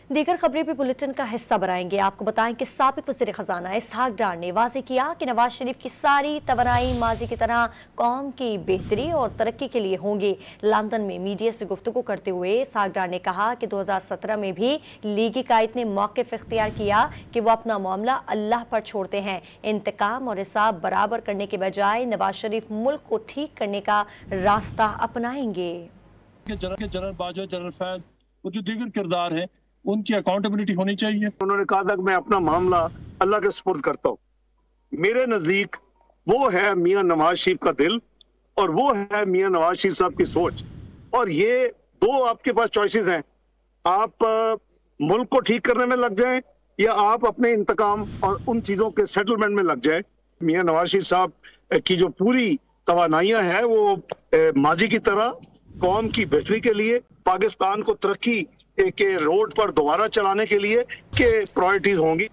दीगर खबरें भी बुलेटिन का हिस्सा बनाएंगे। आपको बताएं कि साबिक वज़ीर खजाना इसहाक डार ने वाज़ेह किया कि नवाज शरीफ की सारी तवनाई माजी की तरह कौम की बेहतरी और तरक्की के लिए होंगी। लंदन में मीडिया से गुफ्तगू करते हुए इसहाक डार ने कहा कि 2017 में भी लीगी कायद ने मौक़िफ़ इख्तियार किया कि वो अपना मामला अल्लाह पर छोड़ते हैं। इंतकाम और हिसाब बराबर करने के बजाय नवाज शरीफ मुल्क को ठीक करने का रास्ता अपनाएंगे। जनरल बाजवा, जनरल फैज और जो दीगर किरदार हैं उनकी अकाउंटेबिलिटी होनी चाहिए। उन्होंने कहा था कि मैं अपना मामला अल्लाह के सुपुर्द करता हूँ। मेरे नजदीक वो है मियां नवाज शरीफ का दिल और वो है मियां नवाज शरीफ साहब की सोच। और ये दो आपके पास चॉइसेस हैं, आप मुल्क को ठीक करने में लग जाएं या आप अपने इंतकाम और उन चीजों के सेटलमेंट में लग जाएं। मियां नवाज शरीफ साहब की जो पूरी तवानाइयां हैं वो माजी की तरह कौम की बेहतरी के लिए, पाकिस्तान को तरक्की के रोड पर दोबारा चलाने के लिए के प्रायोरिटीज होंगी।